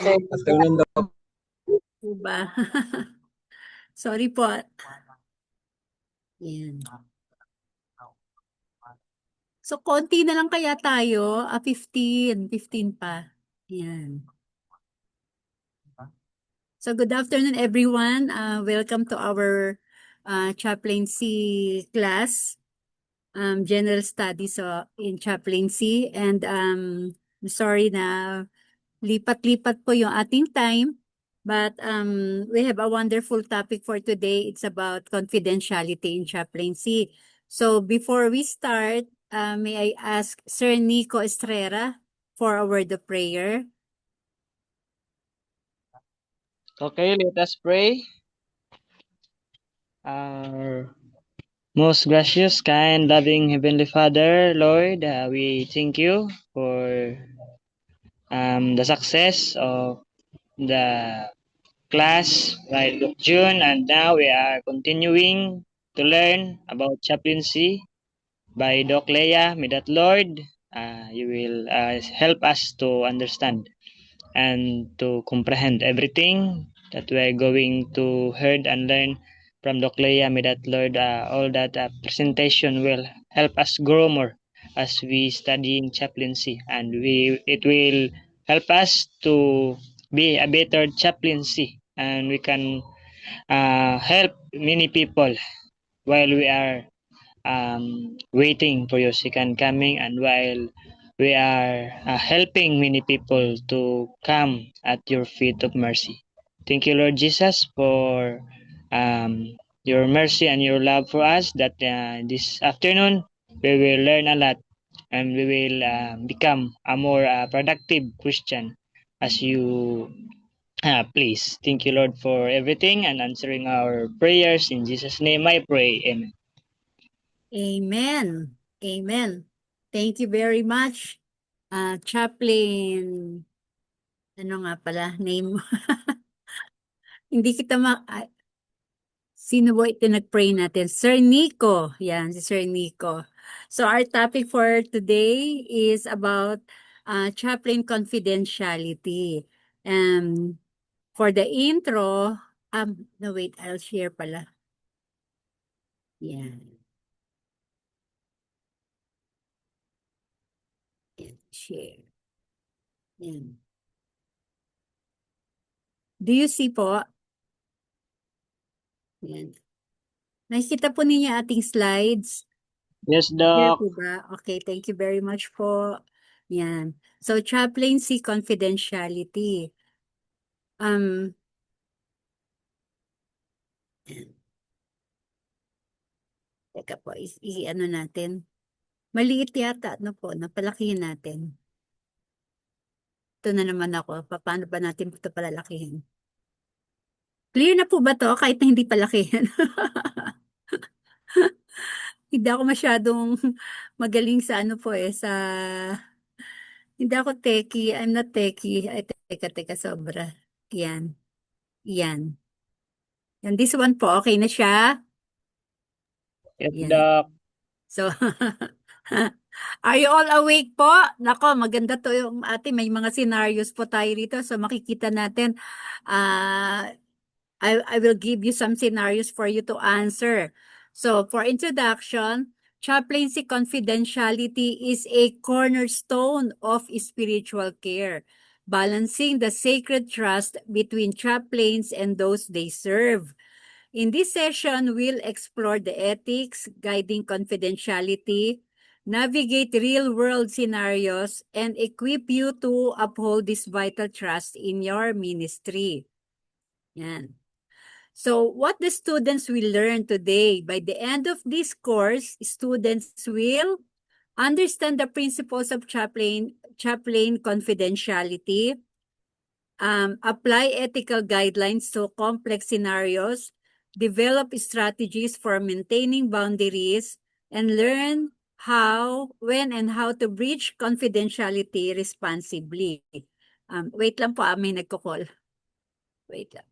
Afternoon daw. Diba? Sorry po. Yan. So, konti na lang kaya tayo. 15 pa. Yan. So, good afternoon, everyone. Welcome to our chaplaincy class, General Studies in chaplaincy. And I'm sorry na lipat-lipat po yung ating time. But we have a wonderful topic for today. It's about confidentiality in chaplaincy. So before we start, may I ask Sir Nico Estrera for a word of prayer? Okay, let us pray. Our most gracious, kind, loving Heavenly Father, Lord, we thank you for the success of the class right of June, and now we are continuing to learn about chaplaincy by Doc Leia. May that Lord, you will help us to understand and to comprehend everything that we are going to heard and learn from Doc Leia. May that Lord, all that presentation will help us grow more as we study in chaplaincy, and it will help us to be a better chaplaincy, and we can help many people while we are waiting for your second coming, and while we are helping many people to come at your feet of mercy. Thank you, Lord Jesus, for your mercy and your love for us, that this afternoon we will learn a lot, and we will become a more productive Christian as you please. Thank you, Lord, for everything and answering our prayers. In Jesus' name I pray. Amen. Amen. Amen. Thank you very much, Chaplain. Ano nga pala, name mo? Hindi kita sino ba ito nag-pray natin? Sir Nico. Yan, si Sir Nico. So our topic for today is about chaplain confidentiality. For the intro, no wait, I'll share pala. Yan. Yan, share. Yan. Do you see po? Yan. Nakikita po ninyo ating slides? Yes, Here Doc. po ba? Okay, thank you very much po. Yan. So, chaplaincy confidentiality. Um, Teka po, ano natin. Maliit yata, ano po, napalakihin natin. Ito na naman ako. Paano ba natin ito palalakihin? Clear na po ba to kahit na hindi palakihin? Hindi ako masyadong magaling sa ano po sa... Hindi ako techie. I'm not techie. Ay, teka, sobra. Yan. Yan. Yan, this one po, okay na siya? Yes, Yan. Doc. So, are you all awake po? Nako, maganda to yung may mga scenarios po tayo rito. So, makikita natin, uh, I will give you some scenarios for you to answer. So, for introduction, chaplaincy confidentiality is a cornerstone of spiritual care, balancing the sacred trust between chaplains and those they serve. In this session, we'll explore the ethics guiding confidentiality, navigate real-world scenarios, and equip you to uphold this vital trust in your ministry. Yan. So, what the students will learn today, by the end of this course, students will understand the principles of chaplain confidentiality, apply ethical guidelines to complex scenarios, develop strategies for maintaining boundaries, and learn when and how to breach confidentiality responsibly. Wait lang po, may nagko-call. Wait lang.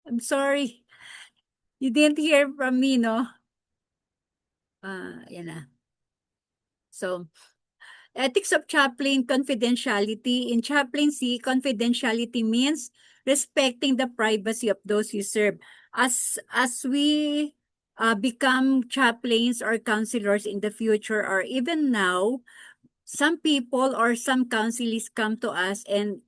I'm sorry. You didn't hear from me, no? Yan na. So, ethics of chaplain confidentiality. In chaplaincy, confidentiality means respecting the privacy of those you serve. As we become chaplains or counselors in the future or even now, some people or some counselees come to us and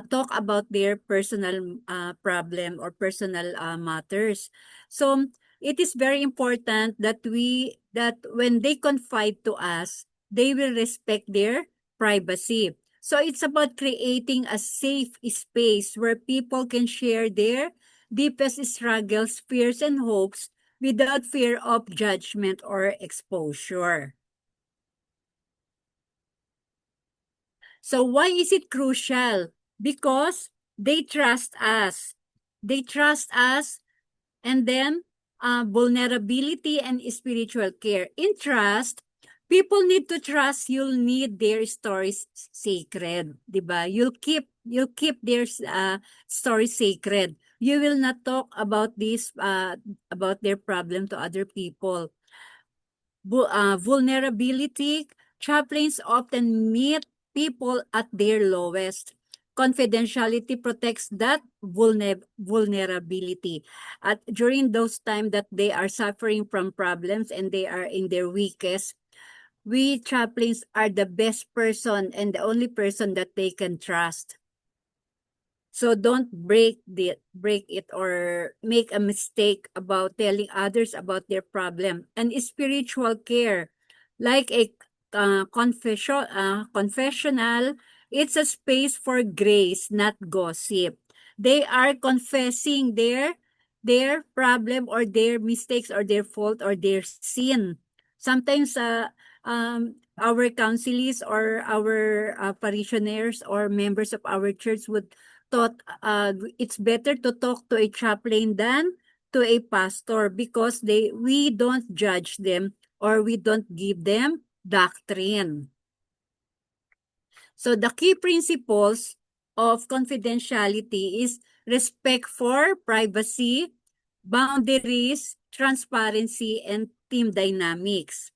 talk about their personal problem or personal matters. So it is very important that when they confide to us, they will respect their privacy. So it's about creating a safe space where people can share their deepest struggles, fears, and hopes without fear of judgment or exposure. So why is it crucial? Because they trust us. They trust us, and then vulnerability and spiritual care. In trust, people need to trust you'll need their stories sacred, 'di ba? You'll keep their stories sacred. You will not talk about this about their problem to other people. Vulnerability, chaplains often meet people at their lowest. Confidentiality protects that vulnerability. During those times that they are suffering from problems and they are in their weakest, we chaplains are the best person and the only person that they can trust. So don't break it or make a mistake about telling others about their problem. And spiritual care, like a confessional, it's a space for grace, not gossip. They are confessing their problem or their mistakes or their fault or their sin. Sometimes our counselees or our parishioners or members of our church would thought it's better to talk to a chaplain than to a pastor because we don't judge them or we don't give them doctrine. So the key principles of confidentiality is respect for privacy, boundaries, transparency, and team dynamics.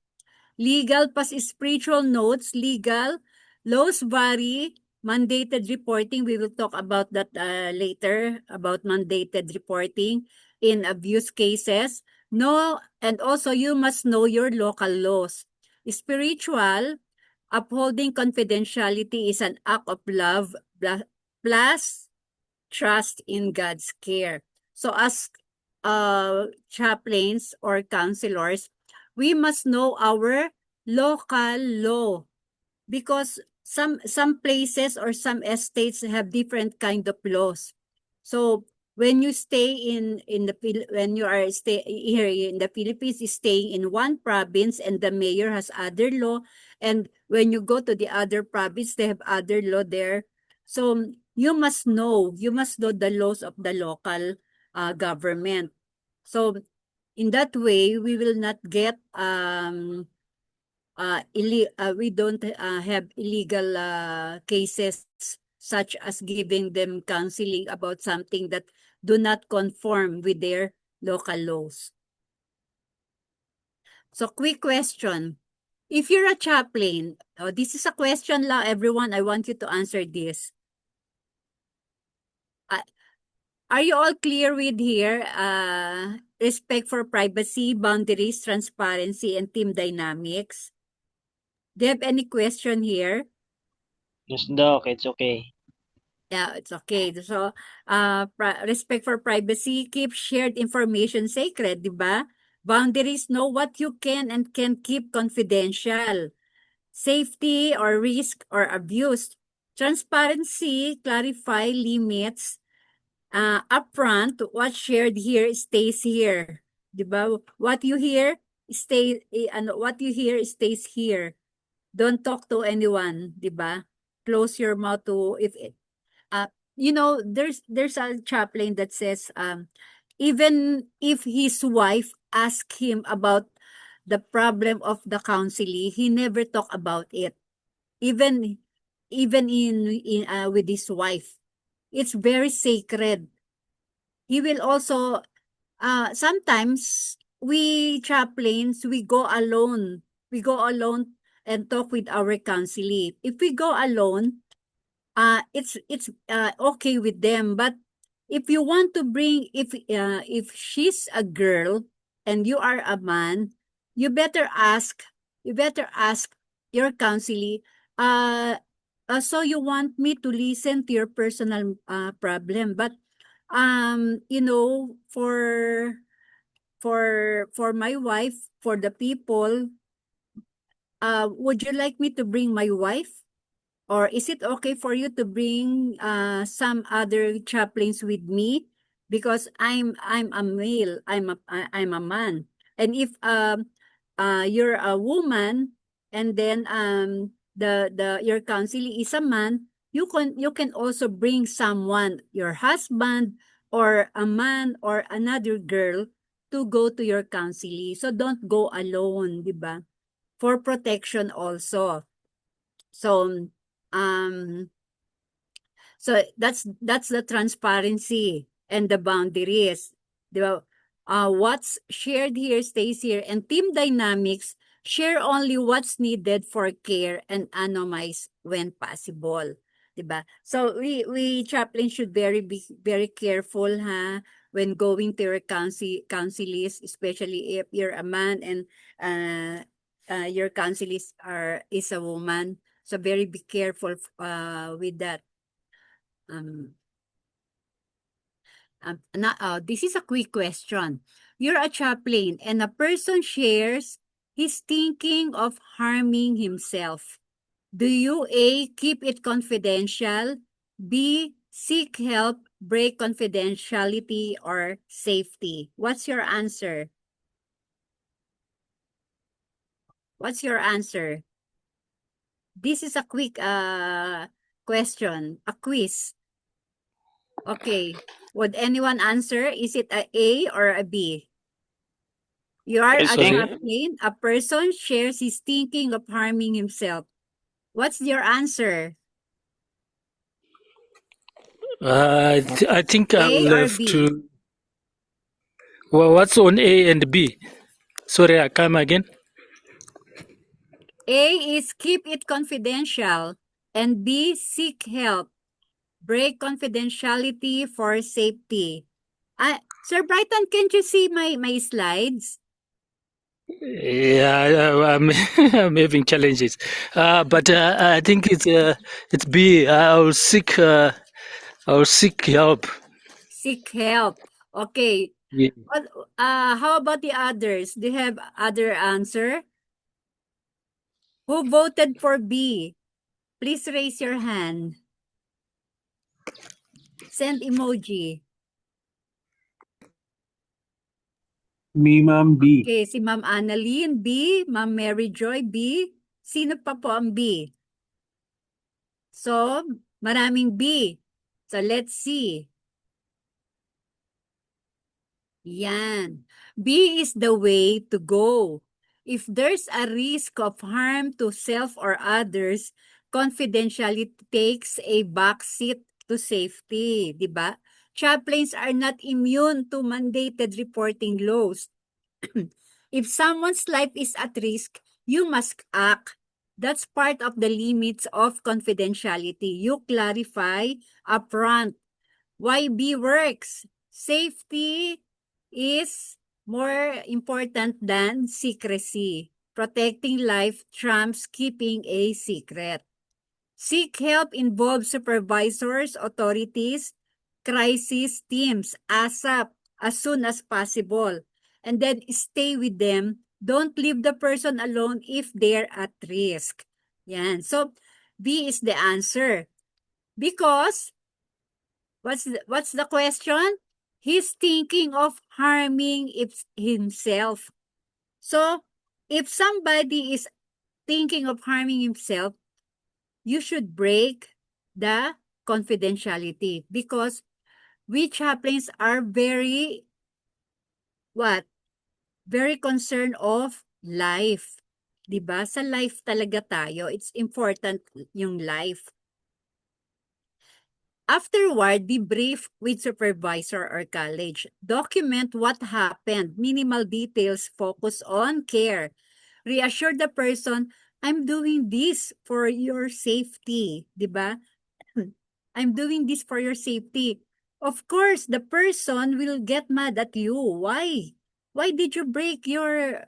Legal plus spiritual notes, legal, laws vary, mandated reporting, we will talk about that later, about mandated reporting in abuse cases. No, and also you must know your local laws. Spiritual, upholding confidentiality is an act of love plus trust in God's care. So as chaplains or counselors, we must know our local law because some places or some estates have different kind of laws. So when you stay when you are stay here in the Philippines, is staying in one province and the mayor has other law, and when you go to the other province, they have other law there. So you must know the laws of the local government. So in that way, we will not get we don't have illegal cases such as giving them counseling about something that do not conform with their local laws. So quick question. If you're a chaplain, this is a question lang, everyone. I want you to answer this. Are you all clear with here? Respect for privacy, boundaries, transparency, and team dynamics. Do you have any question here? Yes, Doc, it's okay. Yeah, it's okay. So, respect for privacy, keep shared information sacred, di ba? Boundaries, know what you can and can keep confidential. Safety or risk or abuse. Transparency, clarify limits. Upfront, what shared here stays here. Diba? What you hear, what you hear stays here. Don't talk to anyone, diba? Close your mouth to, if it, there's a chaplain that says, even if his wife asked him about the problem of the counseling, he never talk about it. Even in with his wife, it's very sacred. He will also sometimes we chaplains we go alone. We go alone and talk with our counselee. If we go alone, it's okay with them. But if you want to bring, if she's a girl and you are a man, you better ask. You better ask your counselee. Uh, so you want me to listen to your personal problem, but for my wife, for the people, would you like me to bring my wife? Or is it okay for you to bring some other chaplains with me? Because I'm a male, I'm a man. And if you're a woman, and then the your counselee is a man, you can also bring someone, your husband or a man or another girl, to go to your counselee. So don't go alone, di ba? For protection also. So um so that's the transparency and the boundaries. Di ba? What's shared here stays here. And team dynamics, share only what's needed for care and anonymize when possible. Di ba? So we chaplain should be very careful when going to your counselees, especially if you're a man and uh, your counselees is a woman. So very be careful with that. Um, this is a quick question. You're a chaplain and a person shares he's thinking of harming himself. Do you A, keep it confidential, B, seek help, break confidentiality or safety? What's your answer? What's your answer? This is a quick question, a quiz. Okay. Would anyone answer? Is it a A or a B? You are a Sorry. chaplain. A person shares his thinking of harming himself. What's your answer? I think A I'll or have B? to. Well, what's on A and B? Sorry, I come again. A is keep it confidential, and B, seek help. Break confidentiality for safety. Sir Brighton, can't you see my slides? Yeah, I'm having challenges, but I think it's B. I'll seek help. Seek help. Okay. Yeah. How about the others? Do you have other answer? Who voted for B? Please raise your hand. Send emoji. Me, Ma'am, B. Okay, si Ma'am Annalyn, B. Ma'am Mary Joy, B. Sino pa po ang B? So, maraming B. So, let's see. Yan. B is the way to go. if there's a risk of harm to self or others, confidentiality takes a backseat to safety, di ba? Chaplains are not immune to mandated reporting laws. If someone's life is at risk, you must act. That's part of the limits of confidentiality. You clarify upfront why B works. Safety is more important than secrecy. Protecting life trumps keeping a secret. Seek help involves supervisors, authorities, crisis teams, ASAP, as soon as possible. And then stay with them. Don't leave the person alone if they're at risk. Yan. So, B is the answer. Because, what's the question? He's thinking of harming himself. So, if somebody is thinking of harming himself, you should break the confidentiality because we chaplains are very, very concerned of life. Diba? Sa life talaga tayo. It's important yung life. Afterward, debrief with supervisor or college. Document what happened. Minimal details. Focus on care. Reassure the person, I'm doing this for your safety. Diba? I'm doing this for your safety. Of course, the person will get mad at you. Why? Why did you break your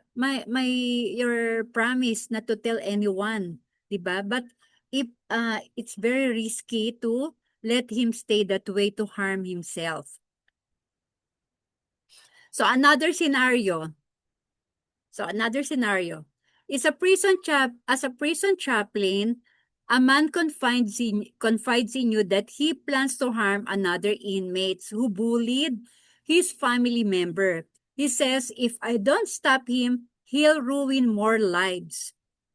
promise not to tell anyone? Diba? But if it's very risky to let him stay that way to harm himself. So another scenario. As a prison chaplain, a man confides in you that he plans to harm another inmate who bullied his family member. He says, if I don't stop him, he'll ruin more lives.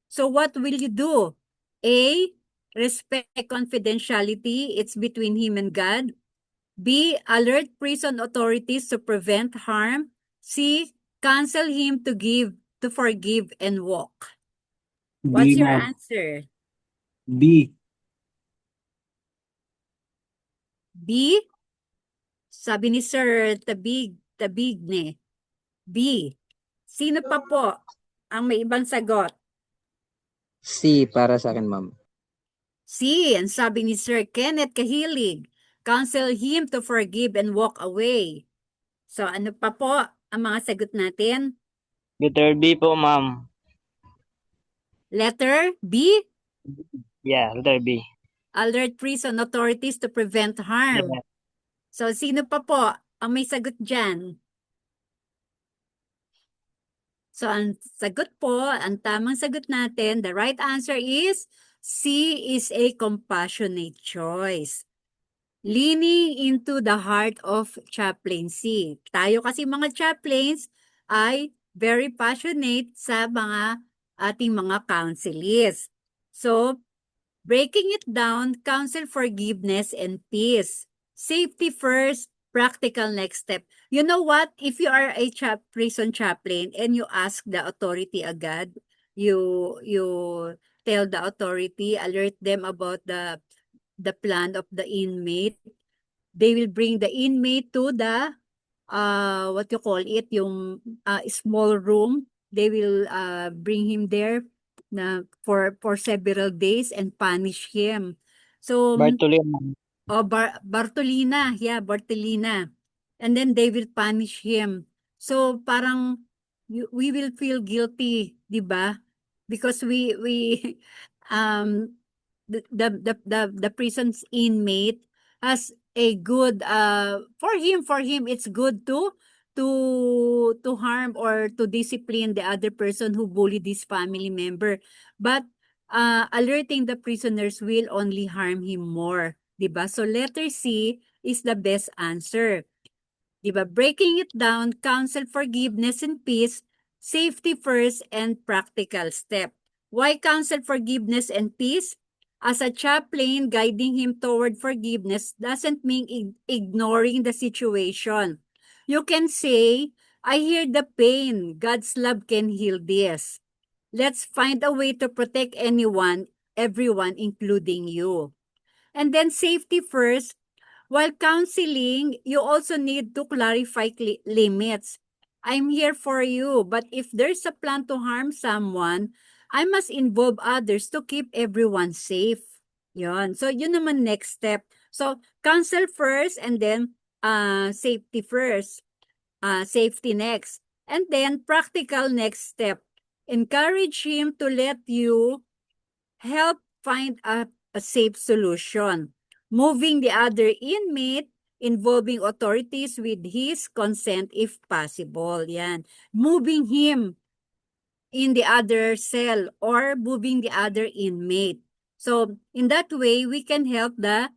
So what will you do? A, respect confidentiality. It's between him and God. B, alert prison authorities to prevent harm. C, counsel him to forgive and walk. What's B, your ma'am. answer? B. B? Sabi ni Sir Tabigne. B. Sino pa po ang may ibang sagot? C para sa akin, ma'am. C. Ang sabi ni Sir Kenneth Kahilig. Counsel him to forgive and walk away. So ano pa po ang mga sagot natin? Letter B po, ma'am. Letter B? Yeah, letter B. Alert prison authorities to prevent harm. Yeah. So sino pa po ang may sagot dyan? So ang sagot po, ang tamang sagot natin, the right answer is C is a compassionate choice. Leaning into the heart of chaplaincy. Tayo kasi mga chaplains ay very passionate sa mga ating mga counselees. So, breaking it down, counsel forgiveness and peace. Safety first, practical next step. You know what? If you are a prison chaplain and you ask the authority agad, you tell the authority, alert them about the plan of the inmate. They will bring the inmate to the what you call it, yung small room. They will bring him there for several days and punish him. So Bartolina. Bartolina, yeah, Bartolina. And then they will punish him. So parang we will feel guilty, di ba? Because we the prison's inmate has a good for him it's good to harm or to discipline the other person who bullied his family member, but alerting the prisoners will only harm him more, diba? So letter C is the best answer, diba? Breaking it down, counsel forgiveness and peace, safety first, and practical step. Why counsel forgiveness and peace? As a chaplain, guiding him toward forgiveness doesn't mean ignoring the situation. You can say, I hear the pain. God's love can heal this. Let's find a way to protect everyone, including you. And then safety first. While counseling, you also need to clarify limits. I'm here for you, but if there's a plan to harm someone, I must involve others to keep everyone safe. Yon. So, yun naman next step. So, counsel first and then safety first. Safety next. And then practical next step. Encourage him to let you help find a safe solution. Moving the other inmate, involving authorities with his consent if possible. Yan. Moving him in the other cell or moving the other inmate. So in that way, we can help the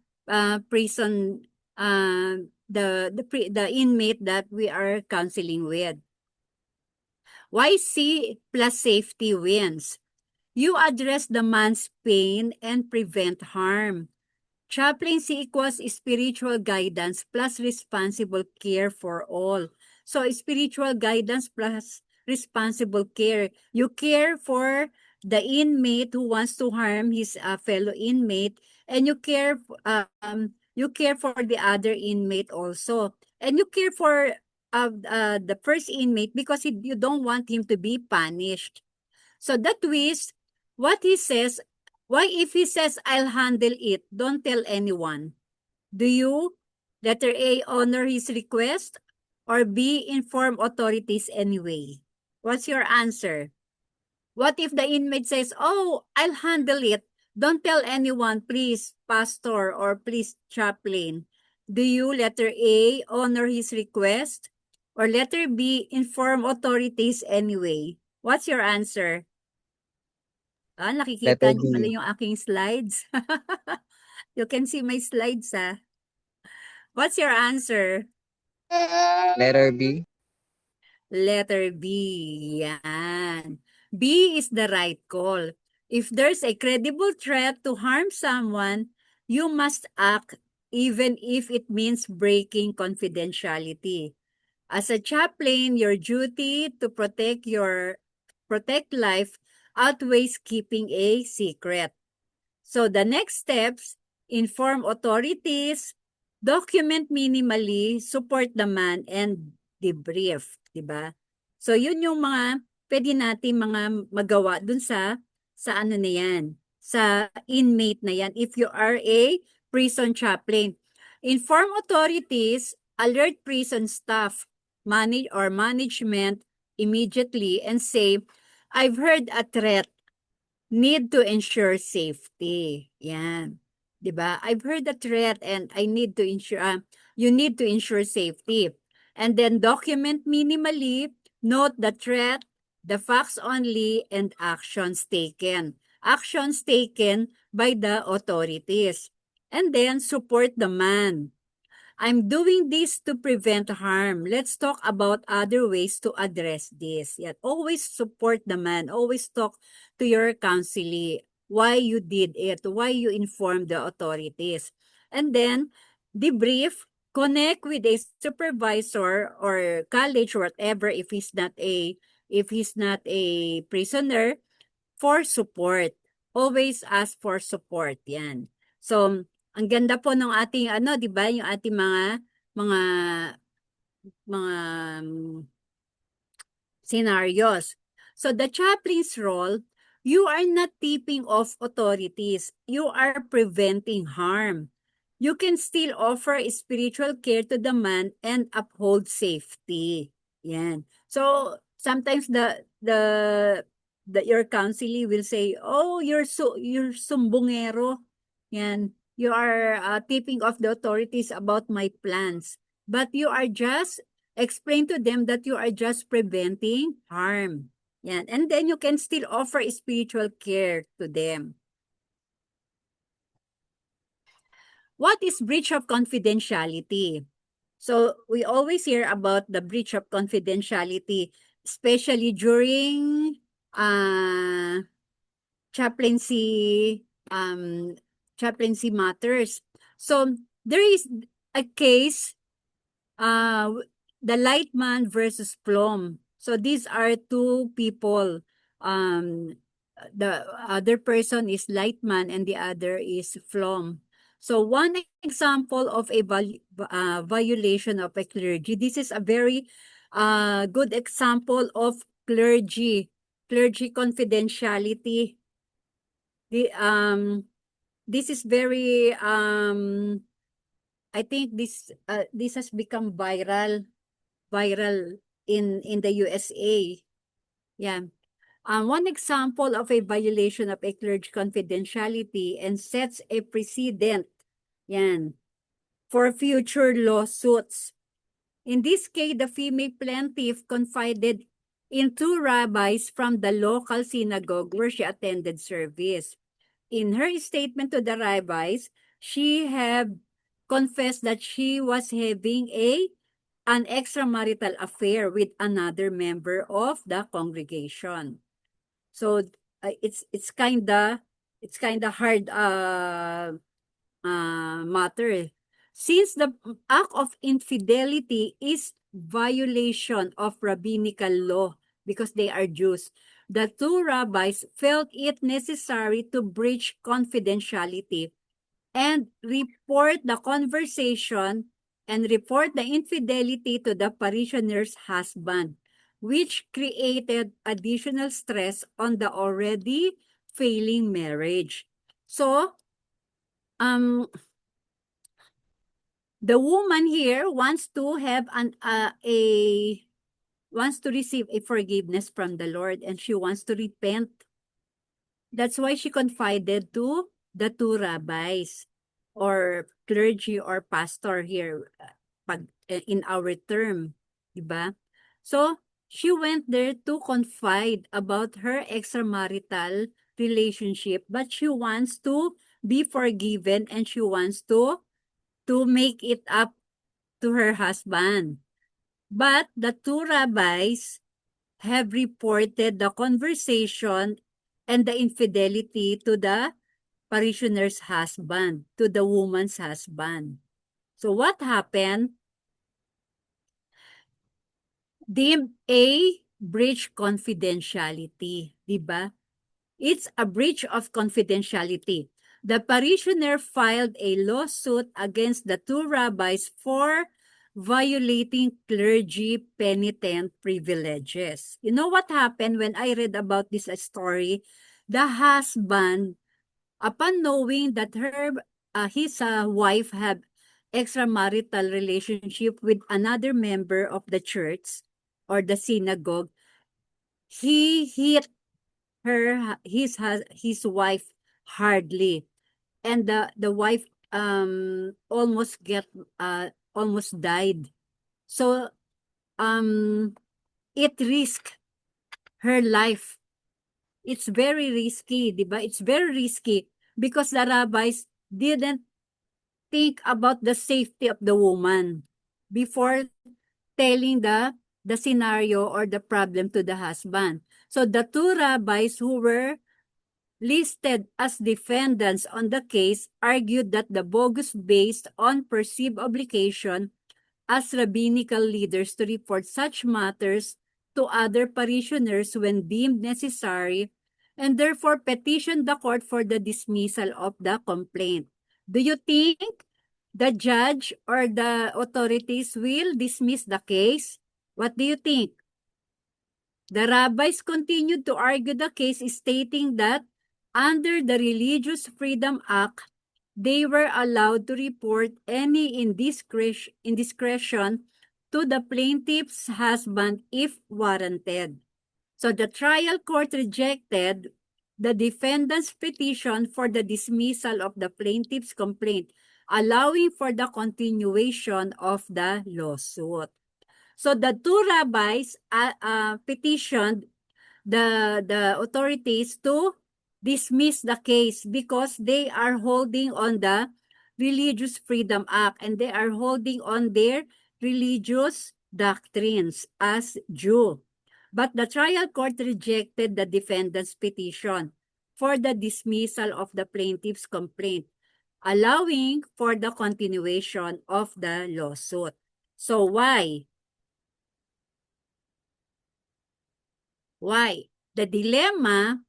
prison, the inmate that we are counseling with. Why C plus safety wins? You address the man's pain and prevent harm. Chaplaincy equals spiritual guidance plus responsible care for all. So spiritual guidance plus responsible care. You care for the inmate who wants to harm his fellow inmate, and you care for the other inmate also, and you care for the first inmate because you don't want him to be punished. So that twist, what he says, why if he says, I'll handle it, don't tell anyone? Do you, letter A, honor his request, or B, inform authorities anyway? What's your answer? What if the inmate says, oh, I'll handle it. Don't tell anyone, please, pastor, or please, chaplain. Do you, letter A, honor his request? Or letter B, inform authorities anyway? What's your answer? Nakikita Letter niyo pala B. yung aking slides. You can see my slides, What's your answer? Letter B. Letter B. Yan. B is the right call. If there's a credible threat to harm someone, you must act even if it means breaking confidentiality. As a chaplain, your duty to protect life outweighs keeping a secret. So the next steps, inform authorities, document minimally, support the man, and debrief, di ba? So yun yung mga pwede natin mga magawa dun sa ano na yan, sa inmate na yan. If you are a prison chaplain, inform authorities, alert prison staff, management immediately and say, I've heard a threat. Need to ensure safety. Yan. 'Di ba? I've heard the threat and I need to ensure you need to ensure safety. And then document minimally, note the threat, the facts only, and actions taken. Actions taken by the authorities. And then support the man. I'm doing this to prevent harm. Let's talk about other ways to address this. Yet always support the man. Always talk to your counselee why you did it, why you informed the authorities. And then debrief, connect with a supervisor or college or whatever if he's not a prisoner for support. Always ask for support. Yan. So ang ganda po ng ating 'di ba, yung ating mga scenarios. So the chaplain's role, you are not tipping off authorities. You are preventing harm. You can still offer spiritual care to the man and uphold safety. Yan. So sometimes your counselee will say, "Oh, you're sumbongero." Yan. You are tipping off the authorities about my plans. But you are just explain to them that you are just preventing harm. Yan. And then you can still offer spiritual care to them. What is breach of confidentiality? So we always hear about the breach of confidentiality, especially during chaplaincy matters. So there is a case the Lightman versus Plum. So these are two people. The other person is Lightman and the other is Flom. So one example of a violation of a clergy. This is a very good example of clergy confidentiality. This is very I think this has become viral in the USA. Yeah. One example of a violation of a clergy confidentiality and sets a precedent, yan, for future lawsuits. In this case, the female plaintiff confided in two rabbis from the local synagogue where she attended service. In her statement to the rabbis, she had confessed that she was having an extramarital affair with another member of the congregation. So it's kinda hard matter. Since the act of infidelity is violation of rabbinical law because they are Jews, the two rabbis felt it necessary to breach confidentiality and report the conversation and report the infidelity to the parishioner's husband, which created additional stress on the already failing marriage. So, the woman here wants to have wants to receive a forgiveness from the Lord and she wants to repent. That's why she confided to the two rabbis or clergy or pastor here in our term, diba? So, she went there to confide about her extramarital relationship, but she wants to be forgiven and she wants to make it up to her husband. But the two rabbis have reported the conversation and the infidelity to the parishioner's husband, to the woman's husband. So what happened? Deemed a breach confidentiality, diba? It's a breach of confidentiality. The parishioner filed a lawsuit against the two rabbis for violating clergy penitent privileges. You know what happened when I read about this story? The husband, upon knowing that his wife had extramarital relationship with another member of the church or the synagogue, he hit his wife hardly, and the wife almost died. So it risked her life. It's very risky, diba? It's very risky because the rabbis didn't think about the safety of the woman before telling the scenario or the problem to the husband. So the two rabbis who were listed as defendants on the case argued that the bogus based on perceived obligation as rabbinical leaders to report such matters to other parishioners when deemed necessary, and therefore petitioned the court for the dismissal of the complaint. Do you think the judge or the authorities will dismiss the case? What do you think? The rabbis continued to argue the case, stating that under the Religious Freedom Act, they were allowed to report any indiscretion to the plaintiff's husband if warranted. So the trial court rejected the defendant's petition for the dismissal of the plaintiff's complaint, allowing for the continuation of the lawsuit. So the two rabbis petitioned the authorities to dismiss the case because they are holding on the Religious Freedom Act and they are holding on their religious doctrines as Jew. But the trial court rejected the defendant's petition for the dismissal of the plaintiff's complaint, allowing for the continuation of the lawsuit. So why? Why? The dilemma,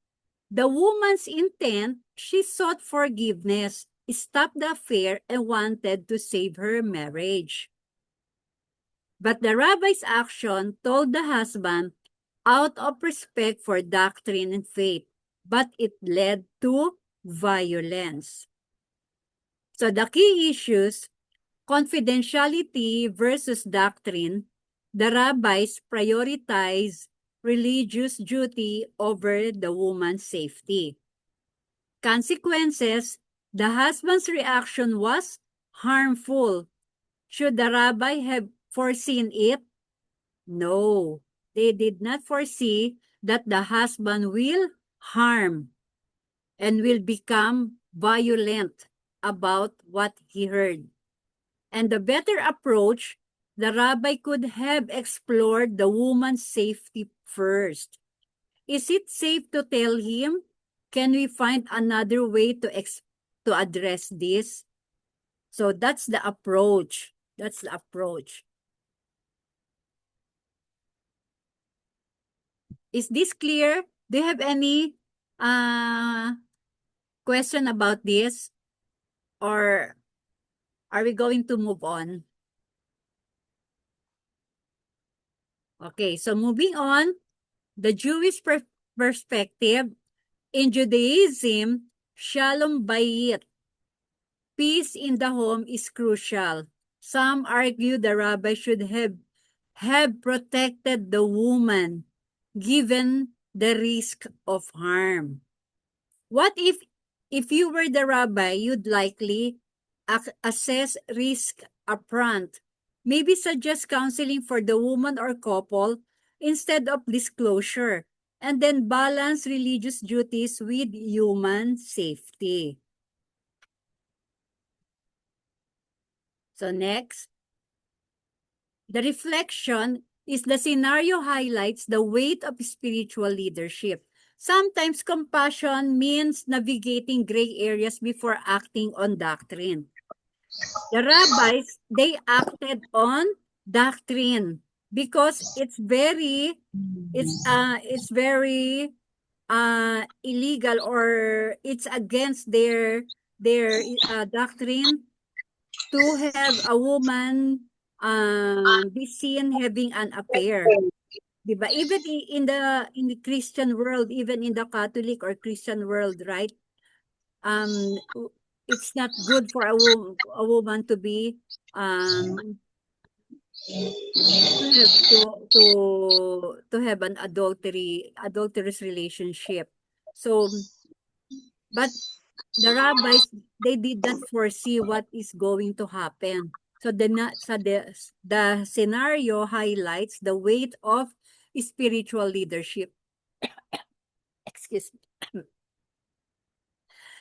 the woman's intent, she sought forgiveness, stopped the affair, and wanted to save her marriage. But the rabbi's action told the husband out of respect for doctrine and faith, but it led to violence. So the key issues, confidentiality versus doctrine, the rabbis prioritize religious duty over the woman's safety. Consequences, the husband's reaction was harmful. Should the rabbi have foreseen it? No, they did not foresee that the husband will harm and will become violent about what he heard. And the better approach, the rabbi could have explored the woman's safety first. Is it safe to tell him? Can we find another way to address this? So that's the approach. That's the approach. Is this clear? Do you have any question about this? Or are we going to move on? Okay, so moving on, the Jewish perspective. In Judaism, Shalom Bayit, peace in the home, is crucial. Some argue the rabbi should have protected the woman given the risk of harm. What if you were the rabbi, you'd likely assess risk upfront, maybe suggest counseling for the woman or couple instead of disclosure, and then balance religious duties with human safety. So next, the reflection is the scenario highlights the weight of spiritual leadership. Sometimes compassion means navigating gray areas before acting on doctrine. The rabbis, they acted on doctrine because it's very illegal, or it's against their doctrine to have a woman be seen having an affair. Diba? Even in the Christian world, even in the Catholic or Christian world, right? It's not good for a woman to be to have an adulterous relationship. So, but the rabbis, they did not foresee what is going to happen. So the scenario highlights the weight of spiritual leadership. Excuse me.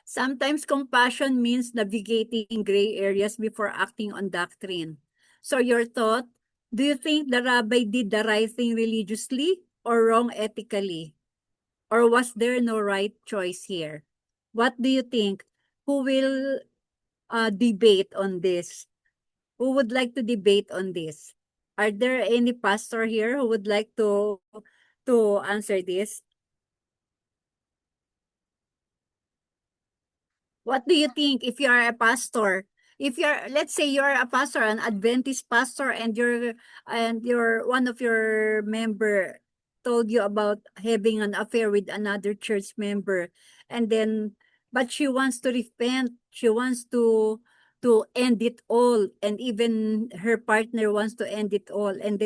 Sometimes compassion means navigating gray areas before acting on doctrine. So your thought, do you think the rabbi did the right thing religiously or wrong ethically? Or was there no right choice here? What do you think? Who will debate on this? Who would like to debate on this? Are there any pastor here who would like to answer this? What do you think if you are a pastor? If you're, let's say you're a pastor, an Adventist pastor, and you're one of your member told you about having an affair with another church member, and then but she wants to repent, she wants to end it all, and even her partner wants to end it all, and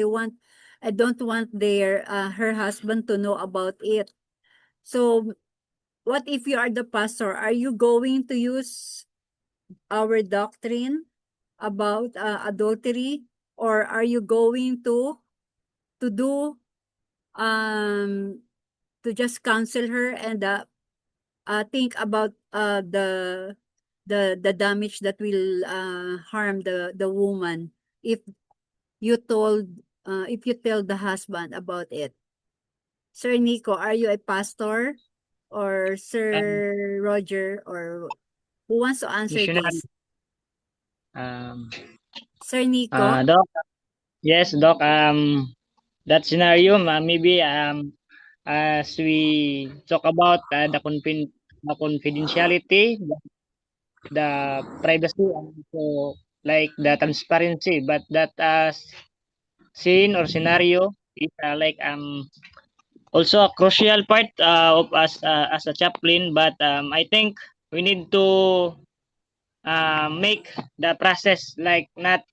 I don't want their her husband to know about it. So what if you are the pastor? Are you going to use our doctrine about adultery, or are you going to do to just counsel her and think about the damage that will harm the woman if you tell the husband about it? Sir Nico, are you a pastor? Or Sir Roger, or who wants to answer Missionary. this? Sir Nico? Doc, yes, Doc, that scenario, maybe as we talk about the confidentiality, the privacy, and also like the transparency, but that scene or scenario is also a crucial part of us as a chaplain. But I think we need to make the process like not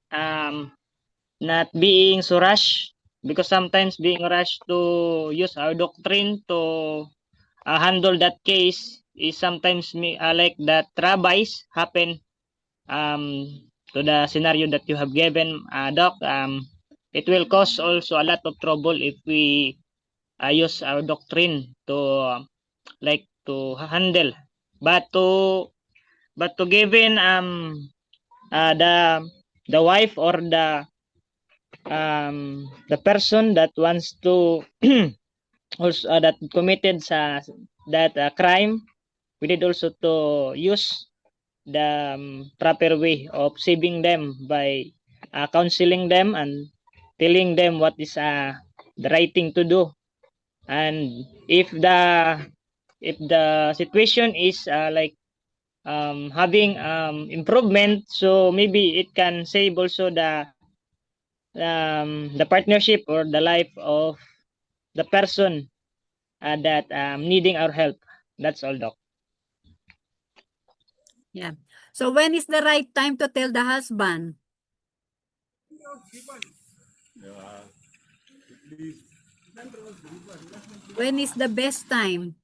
being so rush, because sometimes being rushed to use our doctrine to handle that case is sometimes like that rabbis happen to the scenario that you have given, Doc. It will cause also a lot of trouble if we use our doctrine to to handle, but to given the wife or the person that wants to also that committed that crime, we need also to use the proper way of saving them by counseling them and telling them what is the right thing to do. And if the situation is having improvement, so maybe it can save also the partnership or the life of the person that needing our help. That's all, Doc. Yeah. So when is the right time to tell the husband? When is the best time?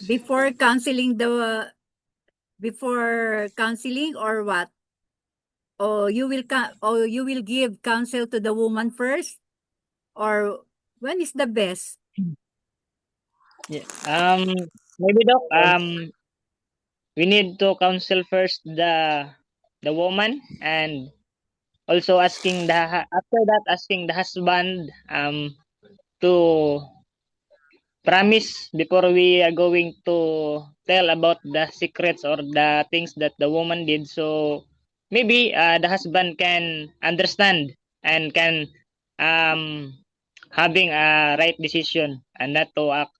Before counseling or what? Or you will give counsel to the woman first? Or when is the best? Yeah. Maybe, Doc, we need to counsel first the woman, and also asking after that asking the husband to promise before we are going to tell about the secrets or the things that the woman did. So maybe the husband can understand and can having a right decision and not to act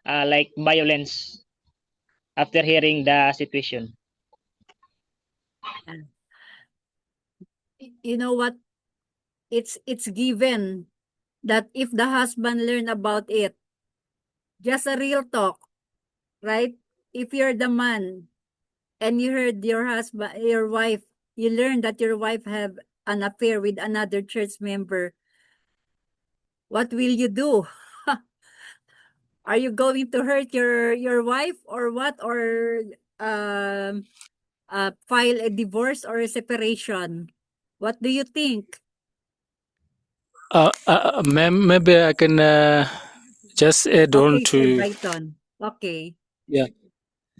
like violence after hearing the situation. You know what? It's given that if the husband learn about it, just a real talk, right? If you're the man and you heard your wife, you learn that your wife have an affair with another church member, what will you do? Are you going to hurt your wife or what? Or file a divorce or a separation? What do you think? Ma'am, maybe I can just add on Okay, Sir to. Brighton. Okay. Yeah.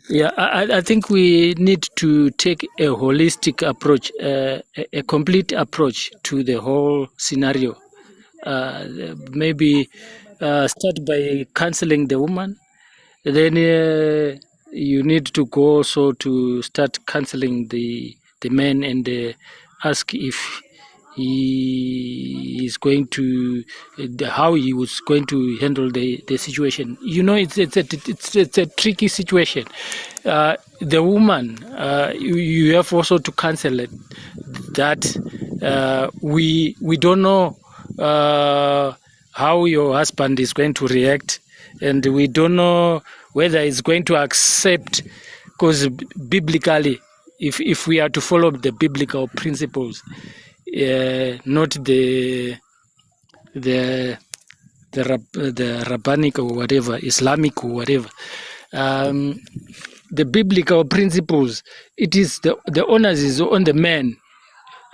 Yeah, I think we need to take a holistic approach, a complete approach to the whole scenario. Maybe start by counseling the woman. Then you need to go also to start counseling the man and ask if he is going to how he was going to handle the situation. You know, it's a tricky situation. The woman, you have also to counsel it that we don't know how your husband is going to react, and we don't know whether he's going to accept, because biblically, if we are to follow the biblical principles, not the rabbinic or whatever, Islamic or whatever, the biblical principles, it is the onus is on the man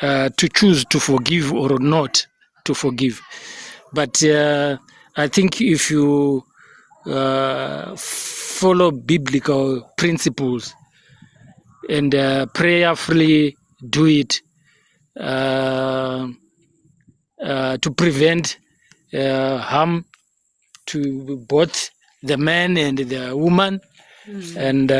to choose to forgive or not to forgive. But I think if you follow biblical principles and prayerfully do it to prevent harm to both the man and the woman, and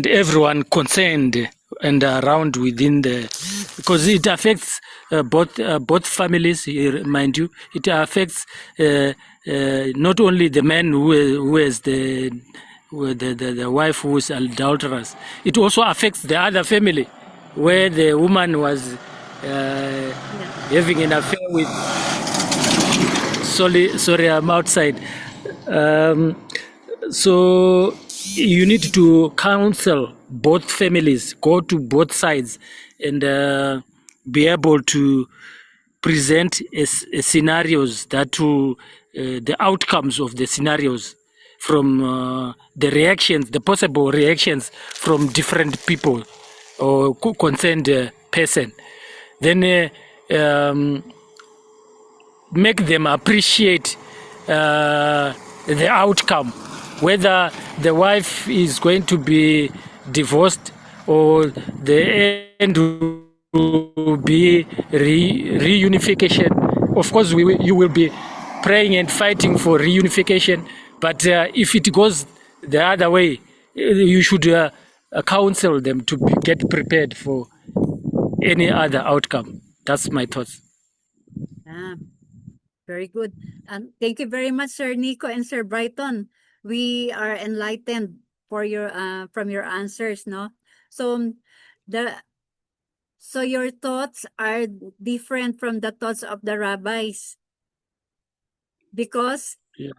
everyone concerned and around within because it affects both families. Here, mind you, it affects not only the man who is the wife who is adulterous. It also affects the other family, where the woman was having an affair with. Sorry, I'm outside. So you need to counsel both families, go to both sides, and be able to present scenarios that will the outcomes of the scenarios from the reactions, the possible reactions from different people or concerned person. Then make them appreciate the outcome, whether the wife is going to be divorced or the end will be reunification. Of course, you will be praying and fighting for reunification, but if it goes the other way, you should counsel them to get prepared for any other outcome. That's my thoughts. Ah, very good. And thank you very much, Sir Nico and Sir Brighton. We are enlightened for your from your answers, no? So so your thoughts are different from the thoughts of the rabbis because Yeah.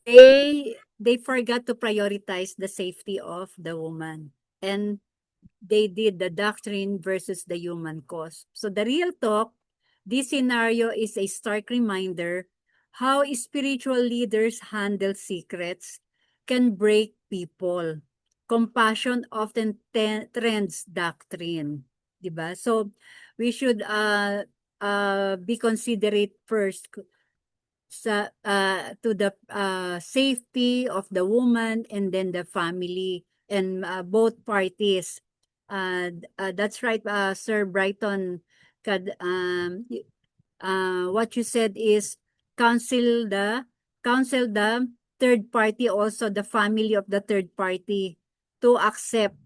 they forgot to prioritize the safety of the woman, and they did the doctrine versus the human cause. So the real talk, this scenario is a stark reminder how spiritual leaders handle secrets can break people. Compassion often trends doctrine, diba? So we should be considerate first sa to the safety of the woman and then the family and both parties. That's right, Sir Brighton. What you said is counsel the third party, also the family of the third party, to accept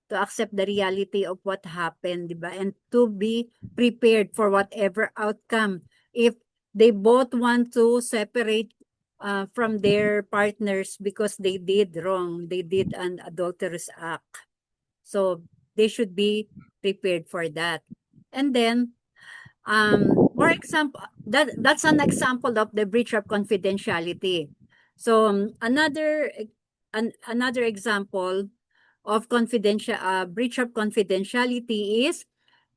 the reality of what happened, diba? And to be prepared for whatever outcome. If they both want to separate from their partners because they did wrong, they did an adulterous act. So they should be prepared for that. And then, for example, that's an example of the breach of confidentiality. So another example of breach of confidentiality is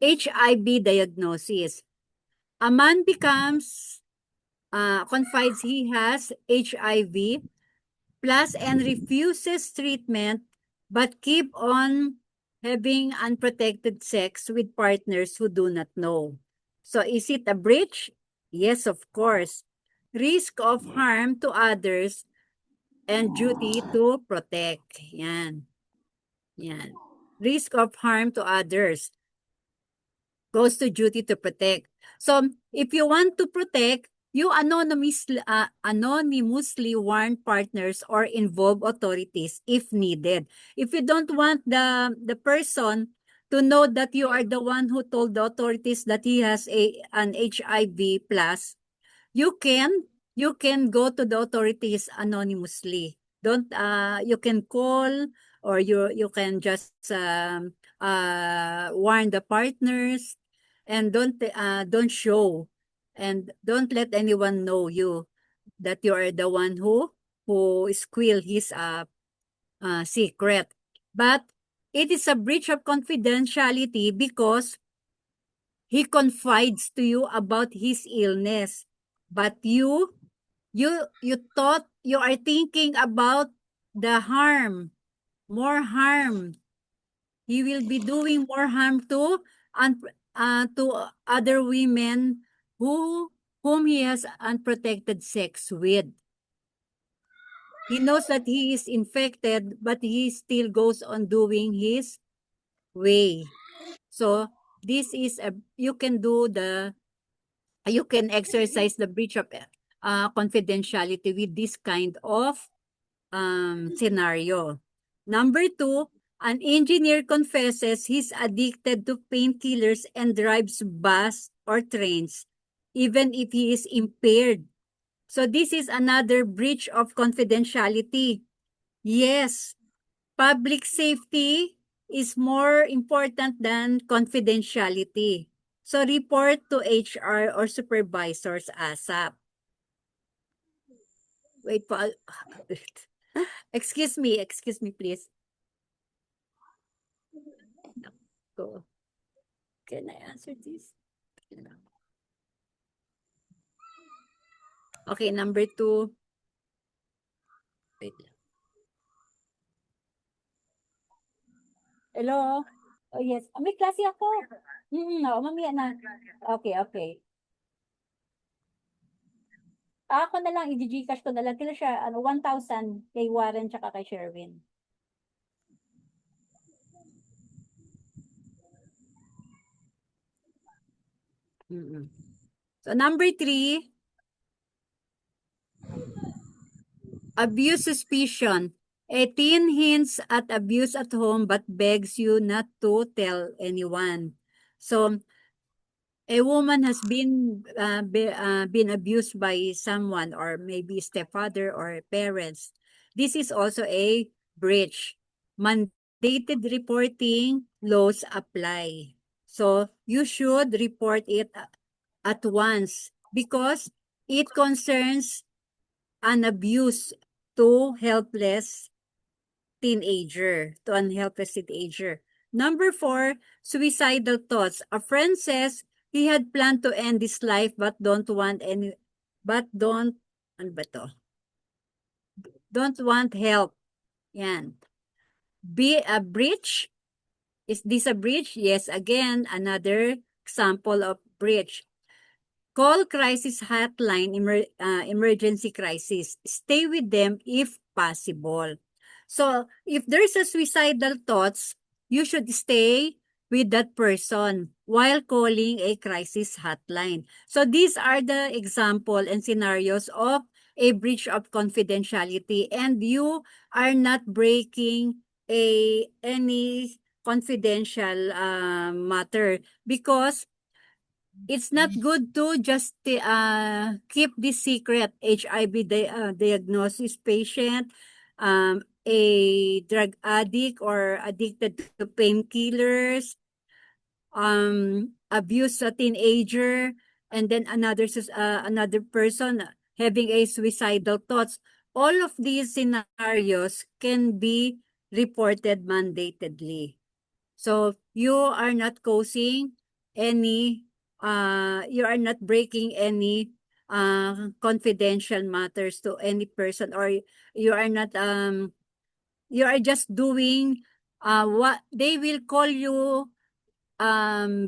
HIV diagnosis. A man confides he has HIV plus and refuses treatment but keep on having unprotected sex with partners who do not know. So is it a breach? Yes, of course. Risk of harm to others and duty to protect. Yan. Yan. Risk of harm to others goes to duty to protect. So if you want to protect, you anonymously warn partners or involve authorities if needed. If you don't want the person to know that you are the one who told the authorities that he has an HIV plus, you can go to the authorities anonymously. Don't you can call, or you can just warn the partners, and don't show, and don't let anyone know that you are the one who squeal his secret. But it is a breach of confidentiality because he confides to you about his illness, but you thought, you are thinking about the harm, more harm. He will be doing more harm to other women whom he has unprotected sex with. He knows that he is infected, but he still goes on doing his way. So this is you can exercise the breach of confidentiality with this kind of scenario. Number 2, an engineer confesses he's addicted to painkillers and drives bus or trains, even if he is impaired. So this is another breach of confidentiality. Yes, public safety is more important than confidentiality. So report to HR or supervisors ASAP. Wait po. Excuse me, please. Go. Can I answer this? Okay, number 2. Wait lang. Hello? Oh, yes. May klase ako. Oo, mamaya na. Okay. Ako na lang, i-Gcash ko na lang. Kila siya, 1,000 kay Warren tsaka kay Sherwin. So, number 3, abuse suspicion. A teen hints at abuse at home but begs you not to tell anyone. So, a woman has been abused by someone, or maybe stepfather or parents. This is also a breach. Mandated reporting laws apply. So you should report it at once because it concerns an abuse to helpless teenager, to an helpless teenager. Number 4, suicidal thoughts. A friend says he had planned to end his life but don't want help. Yan. Be a breach. Is this a breach? Yes, again, another example of breach. Call crisis hotline, emergency crisis. Stay with them if possible. So, if there's a suicidal thoughts, you should stay with that person while calling a crisis hotline. So, these are the example and scenarios of a breach of confidentiality, and you are not breaking any confidential matter because it's not good to just keep this secret. HIV diagnosis patient, a drug addict or addicted to painkillers, abuse a teenager, and then another person having a suicidal thoughts. All of these scenarios can be reported mandatedly. So you are not causing any, you are not breaking any confidential matters to any person, or you are not, you are just doing what they will call you,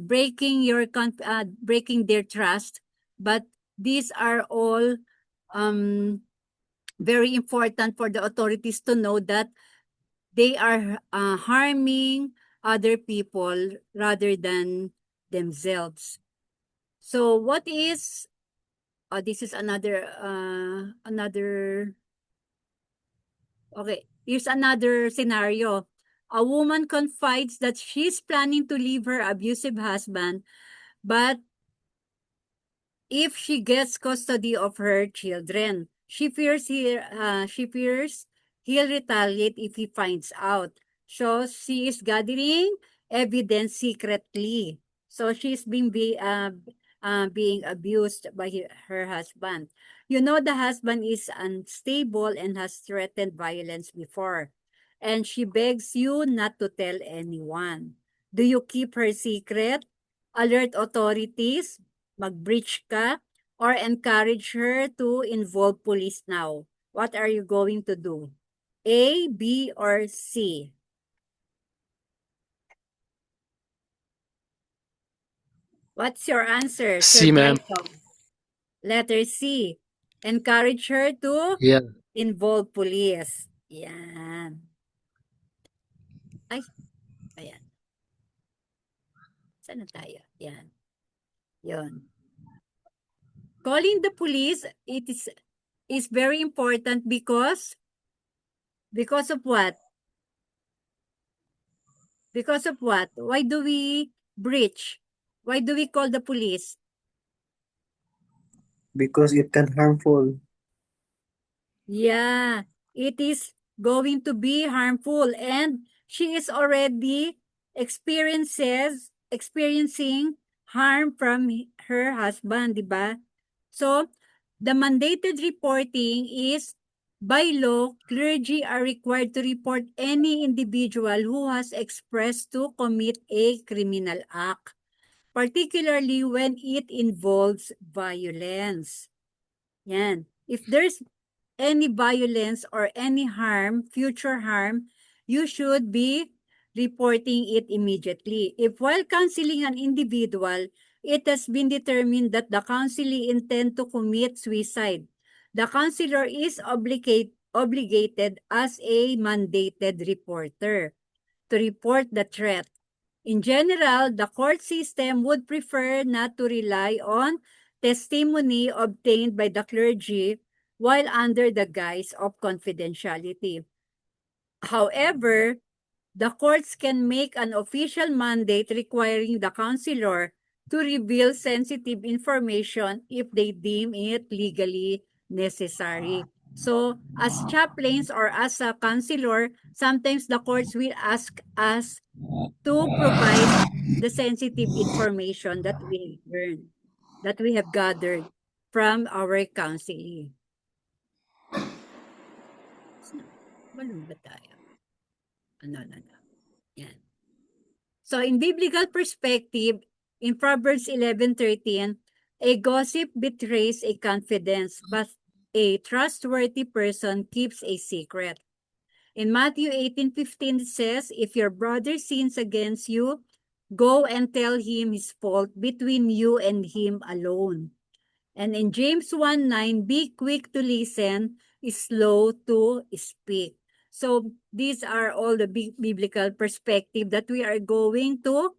breaking their trust. But these are all very important for the authorities to know that they are harming other people rather than themselves. So what is, this is another, okay, here's another scenario. A woman confides that she's planning to leave her abusive husband, but if she gets custody of her children, she fears he'll retaliate if he finds out. So she is gathering evidence secretly. So she's being abused by her husband. You know, the husband is unstable and has threatened violence before. And she begs you not to tell anyone. Do you keep her secret? Alert authorities? Mag-breach ka? Or encourage her to involve police now? What are you going to do? A, B, or C? What's your answer, Sir C, ma'am. Brighton? Letter C. Encourage her to Yeah. involve police. Yan. Ay, ayan. Saan na tayo? Yan. Yun. Calling the police, it is very important because of what? Because of what? Why do we breach? Why do we call the police? because it can harmful. Yeah, it is going to be harmful, and she is already experiencing harm from her husband, di ba? So, the mandated reporting is by law, clergy are required to report any individual who has expressed to commit a criminal act, particularly when it involves violence. Yan. If there's any violence or any harm, future harm, you should be reporting it immediately. If while counseling an individual, it has been determined that the counselee intend to commit suicide, the counselor is obligated as a mandated reporter to report the threat. In general, the court system would prefer not to rely on testimony obtained by the clergy while under the guise of confidentiality. However, the courts can make an official mandate requiring the counselor to reveal sensitive information if they deem it legally necessary. So, as chaplains or as a counselor, sometimes the courts will ask us to provide the sensitive information that we learned, that we have gathered from our counseling. Balon ba tayo? No. Yan. So in biblical perspective, in Proverbs 11:13, a gossip betrays a confidence, but a trustworthy person keeps a secret. In Matthew 18:15 it says, if your brother sins against you, go and tell him his fault between you and him alone. And in James 1:9, be quick to listen, slow to speak. So these are all the biblical perspective that we are going to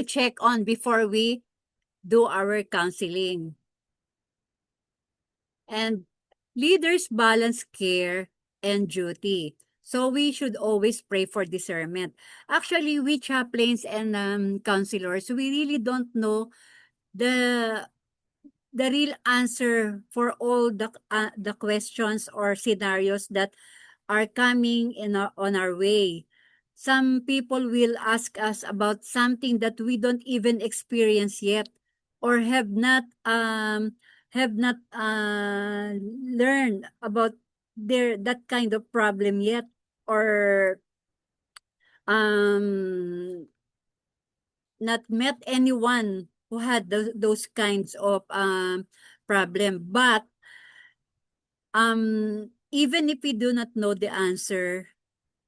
check on before we do our counseling. And leaders balance care and duty. So we should always pray for discernment. Actually, we chaplains and counselors, we really don't know the real answer for all the questions or scenarios that are coming on our way. Some people will ask us about something that we don't even experience yet or have not learned about that kind of problem yet, or not met anyone who had those kinds of problem. But even if we do not know the answer,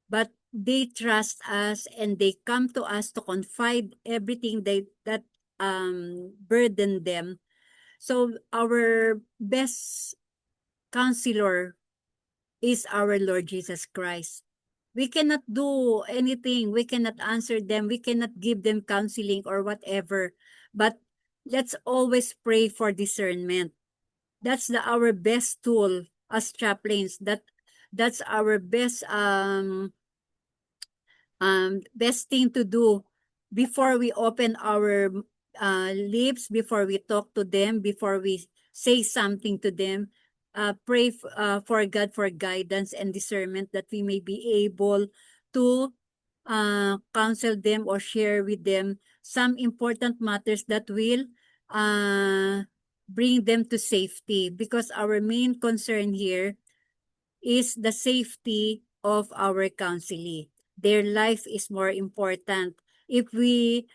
but they trust us and they come to us to confide everything that burden them. So our best counselor is our Lord Jesus Christ. We cannot do anything. We cannot answer them. We cannot give them counseling or whatever. But let's always pray for discernment. That's our best tool as chaplains. That's our best best thing to do before we open our lips, before we talk to them, before we say something to them. Pray for God for guidance and discernment that we may be able to counsel them or share with them some important matters that will bring them to safety, because our main concern here is the safety of our counselee. Their life is more important. If we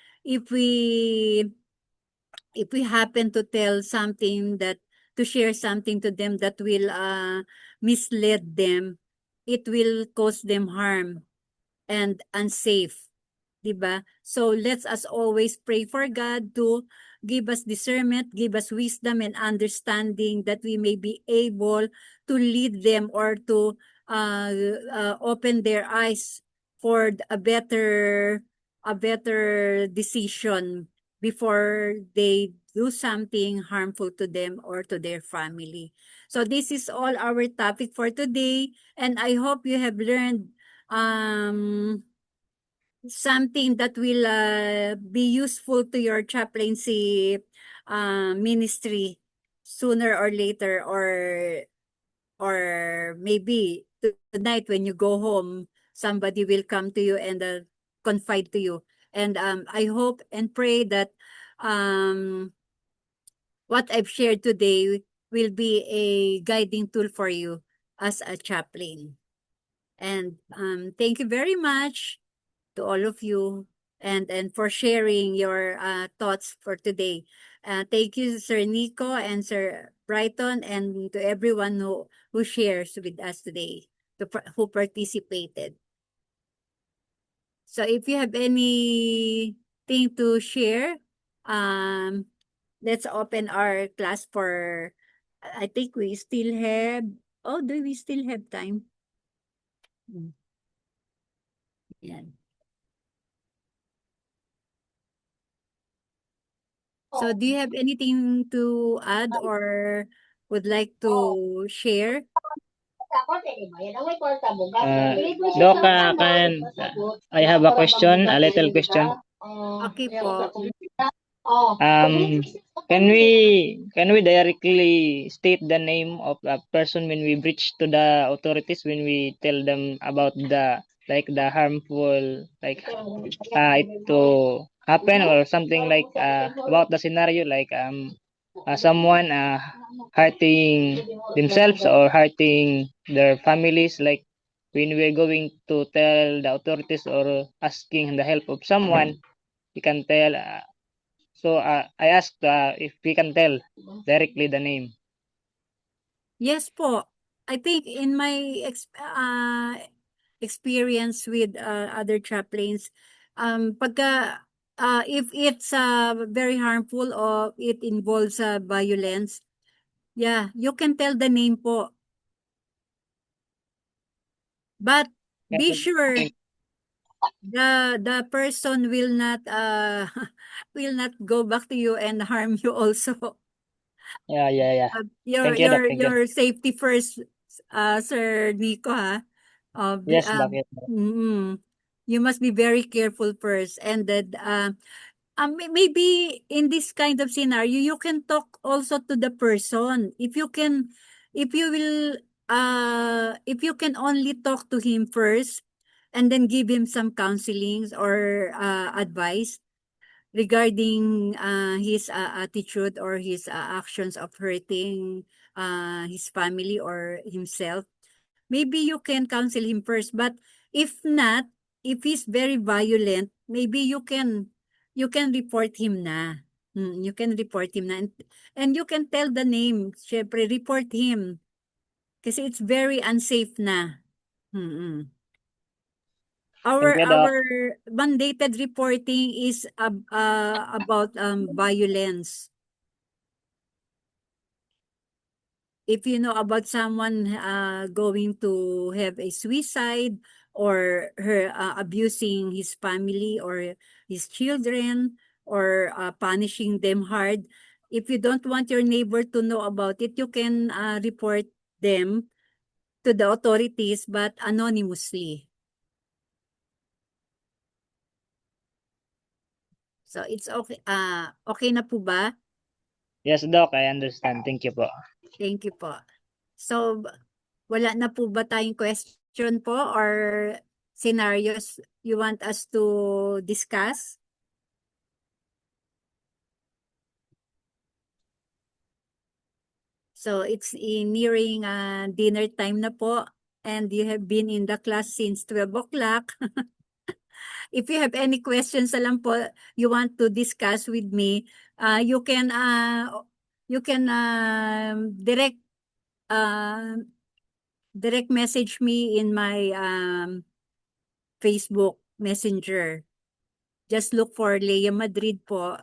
happen to tell something to share something to them that will mislead them, it will cause them harm and unsafe. Diba? So let's as always pray for God to give us discernment, give us wisdom and understanding that we may be able to lead them or to open their eyes for a better decision before they do something harmful to them or to their family. So this is all our topic for today, and I hope you have learned something that will be useful to your chaplaincy ministry sooner or later, or maybe tonight when you go home, somebody will come to you and confide to you. And I hope and pray that what I've shared today will be a guiding tool for you as a chaplain. And thank you very much to all of you, and for sharing your thoughts for today. Thank you, Sir Nico and Sir Brighton, and to everyone who shares with us today, who participated. So if you have anything to share, let's open our class for, I think we still have, do we still have time? Yan. So do you have anything to add or would like to share? Doc, I have a question, a little question. Okay po. Can we directly state the name of a person when we breach to the authorities, when we tell them about the harmful it to happen, or something like about the scenario, like someone hurting themselves or hurting their families, like when we're going to tell the authorities or asking the help of someone, we can tell so I asked if we can tell directly the name. Yes po. I think in my experience with other chaplains, pagka if it's very harmful or it involves violence, yeah, you can tell the name po. But be sure the person will not will not go back to you and harm you also. Yeah. Your Thank you, Doc. Thank you. your safety first, Sir Nico, ha? Yes, Doc. Yes, Doc. You must be very careful first, and then maybe in this kind of scenario, you can talk also to the person. If you can, if you will, if you can only talk to him first, and then give him some counselings or advice regarding his attitude or his actions of hurting his family or himself. Maybe you can counsel him first, but if not, if he's very violent, maybe you can report him na. You can report him na, and you can tell the name. Syempre, report him kasi it's very unsafe na. Thank you, Doc. Our mandated reporting is about violence. If you know about someone going to have a suicide or her abusing his family or his children or punishing them hard, if you don't want your neighbor to know about it, you can report them to the authorities, but anonymously. So it's okay. Okay na po ba? Yes, Doc. I understand. Thank you po. Thank you po. So, wala na po ba tayong question po or scenarios you want us to discuss? So, it's nearing dinner time na po, and you have been in the class since 12 o'clock. If you have any questions na lang po you want to discuss with me, you can direct message me in my Facebook Messenger. Just look for Leia Madrid po,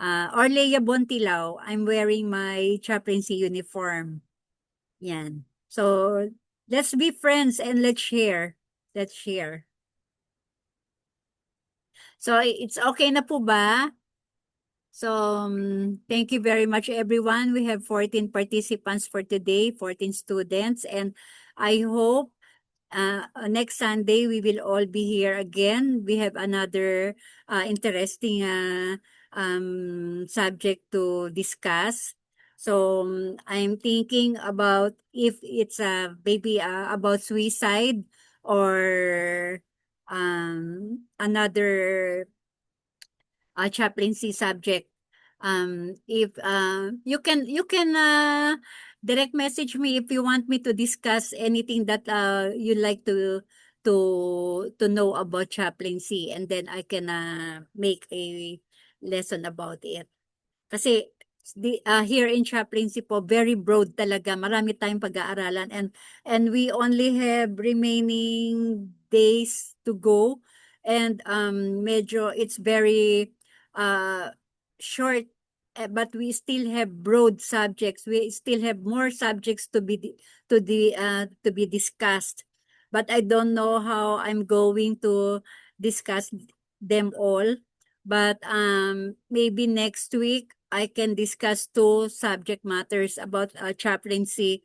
or Leia Bontilao. I'm wearing my chaplaincy uniform. Yan. So, let's be friends and let's share. Let's share. So, it's okay na po ba? So, thank you very much, everyone. We have 14 participants for today, 14 students, and I hope next Sunday, we will all be here again. We have another interesting subject to discuss. So I'm thinking about if it's maybe about suicide or another chaplaincy subject. If you can direct message me if you want me to discuss anything that you like to know about chaplaincy, and then I can make a lesson about it. Kasi here in chaplaincy po, very broad talaga. Marami tayong pag-aaralan, and we only have remaining days to go, and medyo it's very short, but we still have broad subjects. We still have more subjects to be discussed. But I don't know how I'm going to discuss them all. But maybe next week I can discuss 2 subject matters about chaplaincy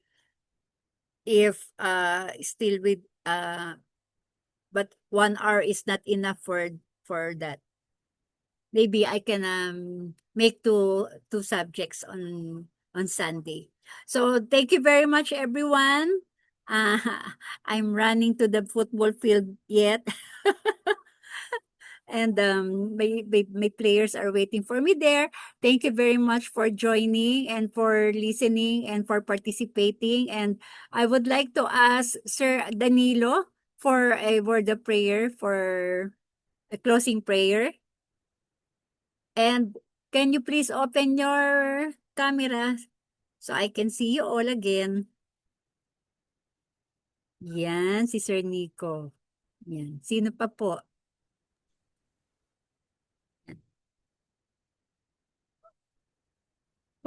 if still with but 1 hour is not enough for that. Maybe I can make two subjects on Sunday. So thank you very much, everyone. I'm running to the football field yet. And my players are waiting for me there. Thank you very much for joining and for listening and for participating. And I would like to ask Sir Danilo for a word of prayer, for a closing prayer. And can you please open your camera so I can see you all again? Yan, si Sir Nico. Yan. Sino pa po?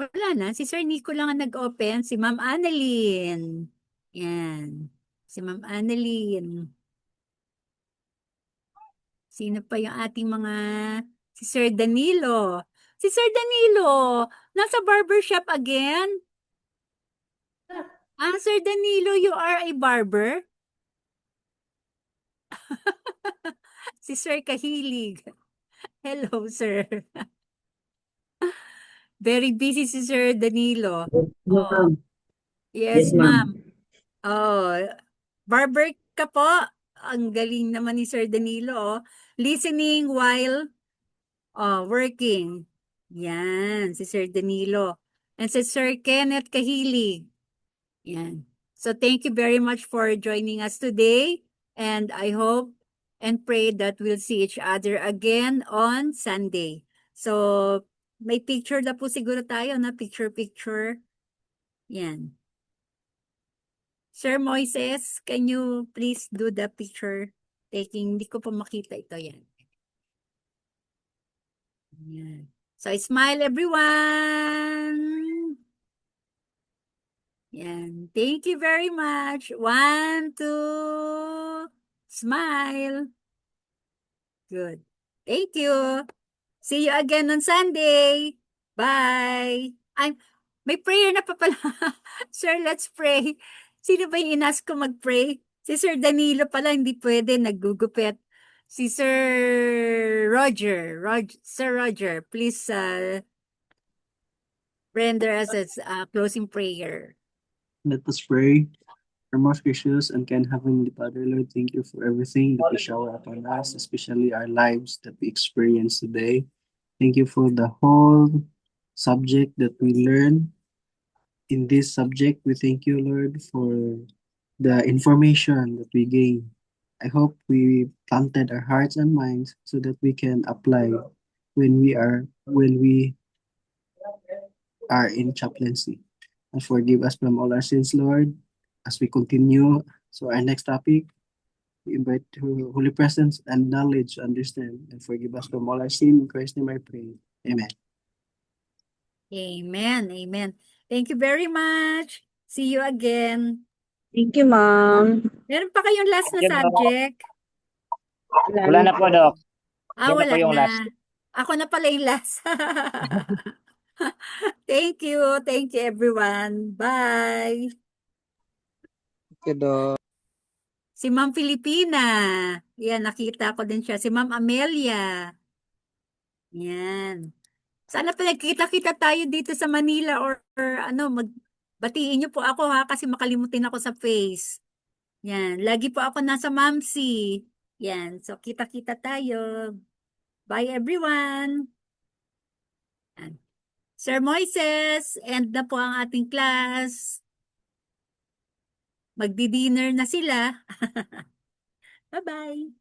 Wala na. Si Sir Nico lang ang nag-open. Si Ma'am Annalyn. Yan. Si Ma'am Annalyn. Sino pa yung ating mga... Si Sir Danilo. Si Sir Danilo, nasa barbershop again? Sir Danilo, you are a barber? Si Sir Kahilig. Hello, sir. Very busy si Sir Danilo. Oh, yes, ma'am. Oh, barber ka po. Ang galing naman ni Sir Danilo. Oh. Listening while working. Yan, si Sir Danilo. And si Sir Kenneth Kahilig. Yan. So thank you very much for joining us today. And I hope and pray that we'll see each other again on Sunday. So may picture na po siguro tayo na picture. Yan. Sir Moises, can you please do the picture taking? Hindi ko po makita ito. Yan. Yan. So smile everyone. Yan. Thank you very much. 1, 2, smile. Good. Thank you. See you again on Sunday. Bye. May prayer na pa pala. Sir, let's pray. Sino ba yung inas ko mag-pray? Si Sir Danilo pala, hindi pwede, naggugupit. Si Sir Roger. Sir Roger, please render us a closing prayer. Let us pray. Our most gracious and kind Heavenly Father, Lord, thank you for everything that you shower upon us, especially our lives that we experience today. Thank you for the whole subject that we learn. In this subject, we thank you, Lord, for the information that we gain. I hope we planted our hearts and minds so that we can apply when we are in chaplaincy. And forgive us from all our sins, Lord, as we continue. So our next topic, we invite your holy presence and knowledge to understand, and forgive us from all our sin. In Christ's name I pray. Amen. Amen. Thank you very much. See you again. Thank you, ma'am. Meron pa kayong last na Thank you, ma'am. subject? Wala na po, Doc. Yan na Wala po yung na. last. Ako na pala yung last. Thank you. Thank you, everyone. Bye. Thank you, Doc. Si Ma'am Filipina. Yan, nakita ko din siya. Si Ma'am Amelia. Yan. Sana pinagkita-kita tayo dito sa Manila or ano, batiin niyo po ako ha kasi makalimutin ako sa face. Yan. Lagi po ako nasa Mamsi. Yan. So, kita-kita tayo. Bye everyone. Yan. Sir Moises, end na po ang ating class. Magdi-dinner na sila. Bye-bye.